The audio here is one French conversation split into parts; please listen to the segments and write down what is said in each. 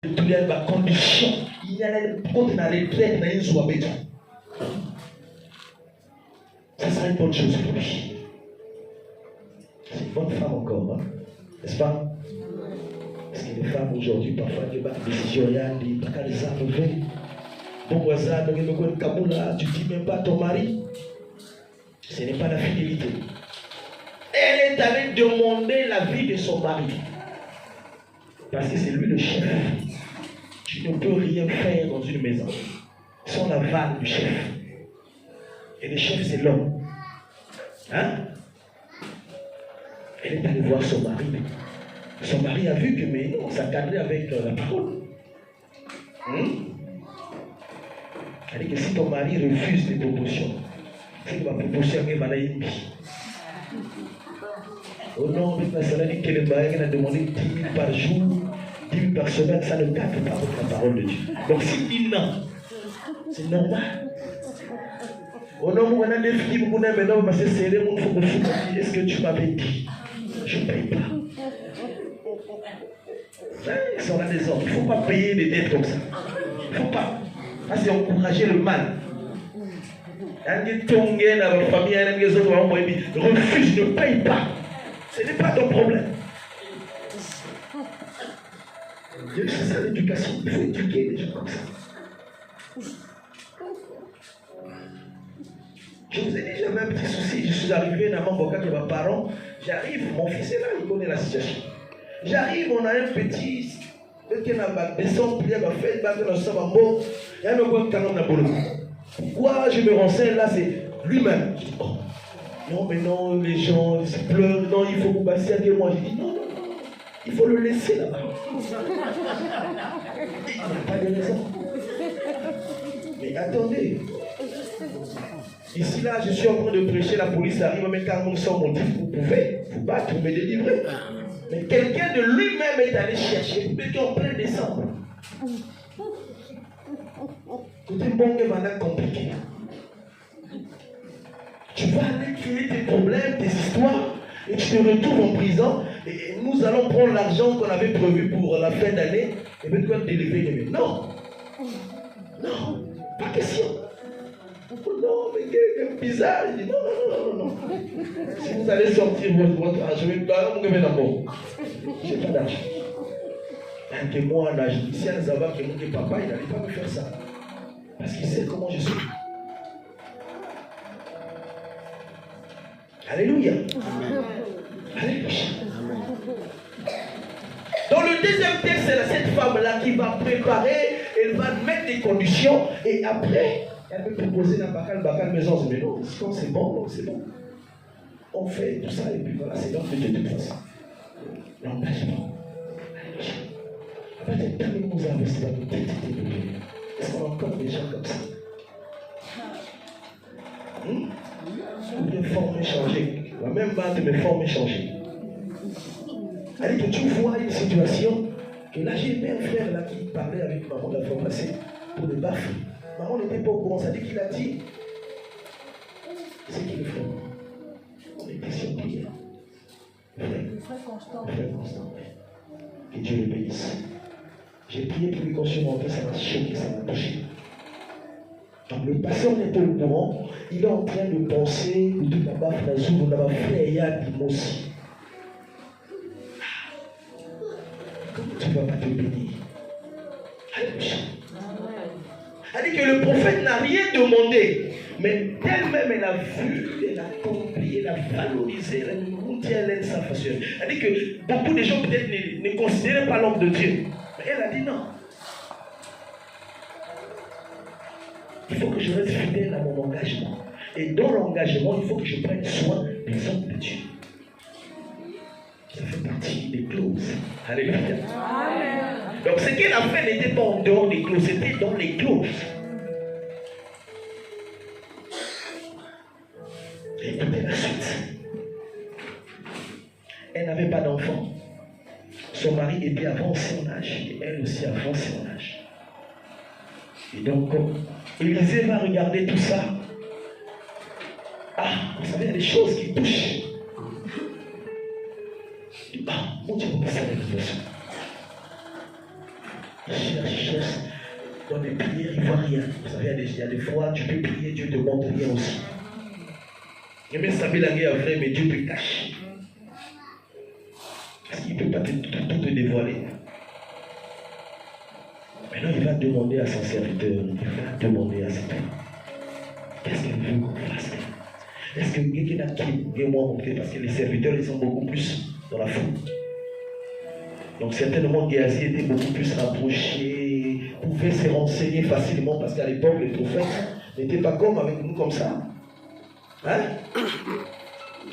il y a des conditions. Il y a des comptes dans les retraite dans une soirée. Ça sera une bonne chose pour lui. C'est une bonne femme encore, hein? N'est-ce pas? Parce que les femmes aujourd'hui, parfois, elles battent des décisions, il y a des pas les arriver. Bon voisin, tu dis même pas à ton mari. Ce n'est pas la fidélité. Elle est allée demander la vie de son mari. Parce que c'est lui le chef. Tu ne peux rien faire dans une maison sans l'aval du chef. Et le chef, c'est l'homme. Hein? Elle est allée voir son mari. Son mari a vu que, mais non, ça cadrait avec la parole. Elle dit que si ton mari refuse des propositions, c'est que ma proposition est malaïque. Au nom de la salle, qu'elle a demandé 10 000 par jour, 10 000 par semaine, ça ne cadre pas avec la parole de Dieu. Donc s'il dit non, c'est normal. Au nom où on a des filles, on a maintenant, parce que c'est les gens qui font est-ce que tu m'avais dit? Je ne paye pas. Si on a des hommes, il ne faut pas payer des dettes comme ça. Il ne faut pas. Ça, c'est encourager le mal. Refuse, ne paye pas. Ce n'est pas ton problème. C'est ça l'éducation. Il faut éduquer les gens comme ça. Je vous ai dit, j'avais un petit souci. Je suis arrivé dans mon bocal de mes parents. J'arrive, mon fils est là, il connaît la situation. J'arrive, on a un petit. Pourquoi je me renseigne là, c'est lui-même. Je dis, oh, non, mais non, les gens ils pleurent, non, il faut vous passer à moi. Je dis, non, non, non, il faut le laisser là-bas. Il n'y a pas de raison. Mais attendez. Ici, là, je suis en train de prêcher, la police arrive, mais quand on sort mon dit, vous pouvez vous battre, me délivrer. Mais quelqu'un de lui-même est allé chercher, vous mettez en plein décembre. C'est un bon moment compliqué. Tu vas aller créer tes problèmes, tes histoires, et tu te retrouves en prison, et nous allons prendre l'argent qu'on avait prévu pour la fin d'année, et maintenant délivrer. Non! Non! Pas question! Non, mais quel bizarre! Il dit, non, non, non, non, non. Si vous allez sortir votre argent, je vais pas me d'abord. Je n'ai pas d'argent. Que moi, la judiciaire, savoir que mon papa, il n'allait pas me faire ça. Parce qu'il sait comment je suis. Alléluia. Amen. Alléluia. Amen. Dans le deuxième texte, c'est cette femme-là qui va préparer, elle va mettre des conditions, et après, elle peut proposer dans Bakal maison. Mais non, c'est bon, c'est bon. On fait tout ça, et puis voilà, c'est l'ordre de Dieu de toute façon. L'engagement. Peut-être que nous avons investi dans nos têtes. Est-ce qu'on a encore des gens comme ça? Ou bien forme changée. La même base de mes formes changées. Elle dit que tu vois une situation, que là j'ai un frère là qui parlait avec maman la fois passée pour le baffer. Maman n'était pas au courant, ça dit qu'il a dit. C'est qui le frère? On était surpris. Frère Constant. Que Dieu le bénisse. J'ai prié pour lui qu'on se montre, ça m'a choqué, ça m'a touché. Donc le pasteur n'est pas au courant, il est en train de penser, de tout là-bas, Frazou, on a fait Yad aussi. Comment tu ne vas pas te bénir? Alléluia. Elle dit que le prophète n'a rien demandé, mais elle-même, elle a vu, elle a compris, elle a valorisé, elle a monté à l'aide sa façon. Elle dit que beaucoup de gens peut-être ne considéraient pas l'homme de Dieu. Mais elle a dit non. Il faut que je reste fidèle à mon engagement. Et dans l'engagement, il faut que je prenne soin des hommes de Dieu. Ça fait partie des clauses. Alléluia. Amen. Donc ce qu'elle a fait n'était pas en dehors des clauses, c'était dans les clauses. Écoutez la suite. Elle n'avait pas d'enfant. Son mari était avancé en âge et elle aussi avancée en âge. Et donc, Élisée va regarder tout ça. Ah, vous savez, il y a des choses qui touchent. Ah, mon Dieu, vous savez, Cherche. Dans les prières, il ne voit rien. Vous savez, il y a des fois, tu peux prier, Dieu te montre rien aussi. Et même ça fait la guerre vrai, mais Dieu te cache. Parce qu'il ne peut pas tout te dévoiler. Maintenant, il va demander à son serviteur, il va demander à ses pères. Qu'est-ce qu'elle veut qu'on fasse? Est-ce que quelqu'un a qui moi montrer? Parce que les serviteurs, ils sont beaucoup plus dans la foule. Donc certainement Géasi était beaucoup plus rapproché, pouvait se renseigner facilement parce qu'à l'époque, les prophètes n'étaient pas comme avec nous comme ça. Hein?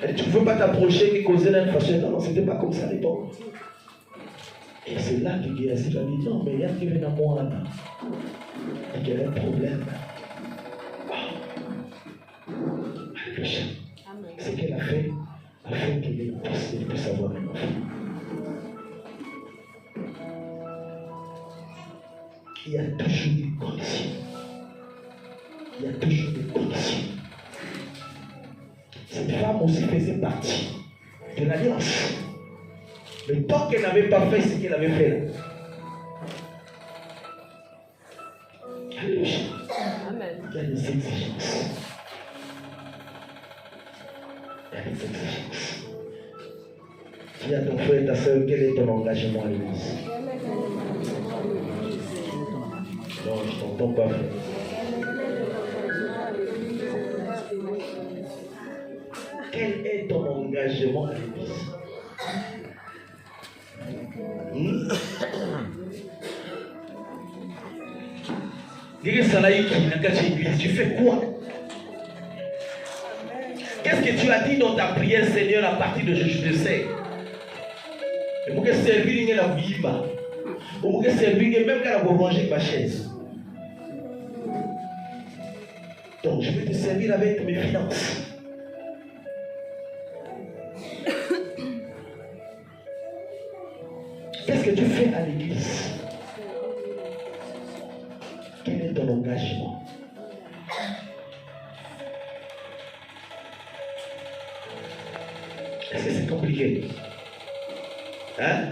Et tu ne veux pas t'approcher et causer d'une façon. Non, c'était pas comme ça à l'époque. Et c'est là que Géasi va dire, non, mais il y a qui vient à moi là-bas. Et qu'il y a un problème. Ce qu'elle a fait, afin qu'elle puisse avoir un enfant. Il y a toujours des conditions. Il y a toujours des conditions. Cette femme aussi faisait partie de l'alliance. Mais tant qu'elle n'avait pas fait ce qu'elle avait fait là. Alléluia. Amen. Il y a des exigences. Il y a des exigences. Dis à ton frère et ta soeur, quel est ton engagement à l'église? Non, je ne t'entends pas, frère. Quel est ton engagement à l'église? Tu fais quoi? Qu'est-ce que tu as dit dans ta prière, Seigneur, à partir de je sais? Et pour que servir la vie, pour que servir même quand on va ranger ma chaise. Donc je vais te servir avec mes finances. Qu'est-ce que tu fais à l'église? Quel est ton engagement? Est-ce que c'est compliqué? Hein?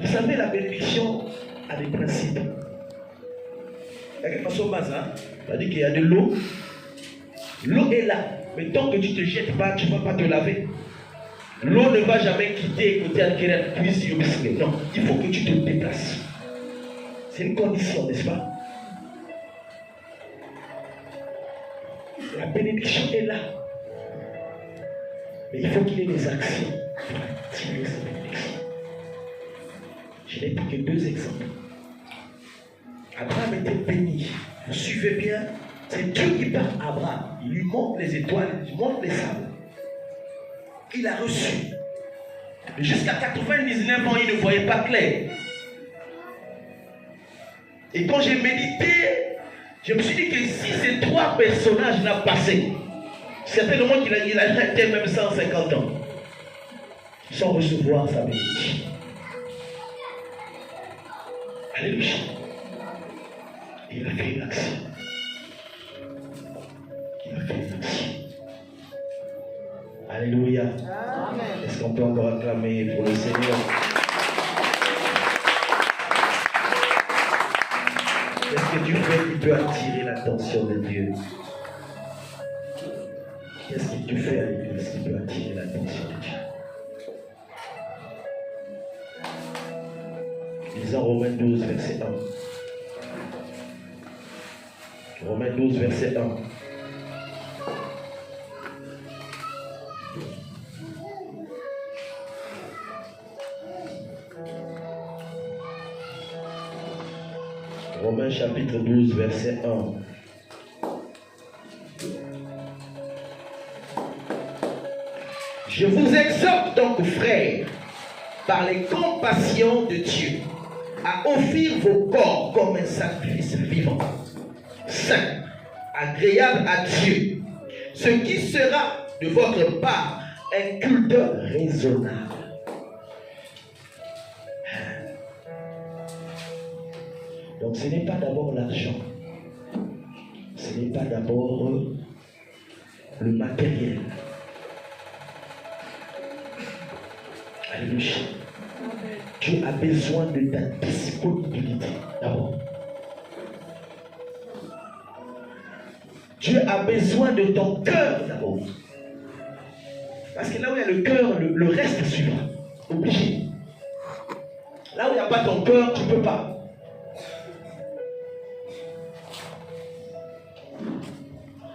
Vous savez, la bénédiction a des principes. Il y a quelque chose de base, hein? C'est-à-dire qu'il y a de l'eau. L'eau est là. Mais tant que tu ne te jettes pas, tu ne vas pas te laver. L'eau ne va jamais quitter et côté à quelle puisse. Non, il faut que tu te déplaces. C'est une condition, n'est-ce pas? La bénédiction est là. Mais il faut qu'il y ait des actions pour attirer cette bénédiction. Je n'ai pris que 2 exemples. Abraham était béni. Vous suivez bien? C'est Dieu qui parle à Abraham. Il lui montre les étoiles, il lui montre les sables. Il a reçu. Jusqu'à 99 ans, il ne voyait pas clair. Et quand j'ai médité, je me suis dit que si ces 3 personnages n'ont passé, certainement qu'il a resté même 150 ans sans recevoir sa bénédiction. Alléluia. Il a fait une action. Il a fait une action. Alléluia. Amen. Est-ce qu'on peut encore acclamer pour le Seigneur? Qu'est-ce que Dieu fait qui peut attirer l'attention de Dieu? Qu'est-ce que Dieu fait à l'église qui peut attirer l'attention de Dieu? Lisons Romains 12, verset 1. Romains 12, verset 1. Romains chapitre 12, verset 1. Je vous exhorte donc, frères, par les compassions de Dieu, à offrir vos corps comme un sacrifice vivant, saint, agréable à Dieu, ce qui sera de votre part un culte raisonnable. Donc ce n'est pas d'abord l'argent, ce n'est pas d'abord le matériel. Alléluia. Dieu a besoin de ta disponibilité d'abord. Dieu a besoin de ton cœur d'abord. Parce que là où il y a le cœur, le reste suivra. Obligé. Là où il n'y a pas ton cœur, tu ne peux pas.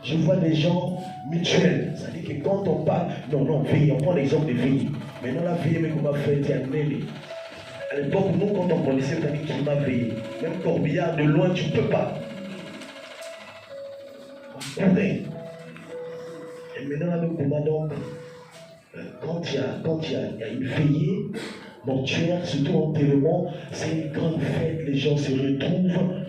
Je vois des gens mutuels. C'est-à-dire que quand on parle, non, veille, on prend l'exemple de veille. Maintenant, la veille, mais comment faire, c'est un mêlé. À l'époque, nous, quand on connaissait, on dit qu'il m'a veillé. Même Corbillard, de loin, tu ne peux pas. On courait. Et maintenant, là, donc, quand il y a une veillée mortuaire, surtout enterrement, c'est une grande fête, les gens se retrouvent.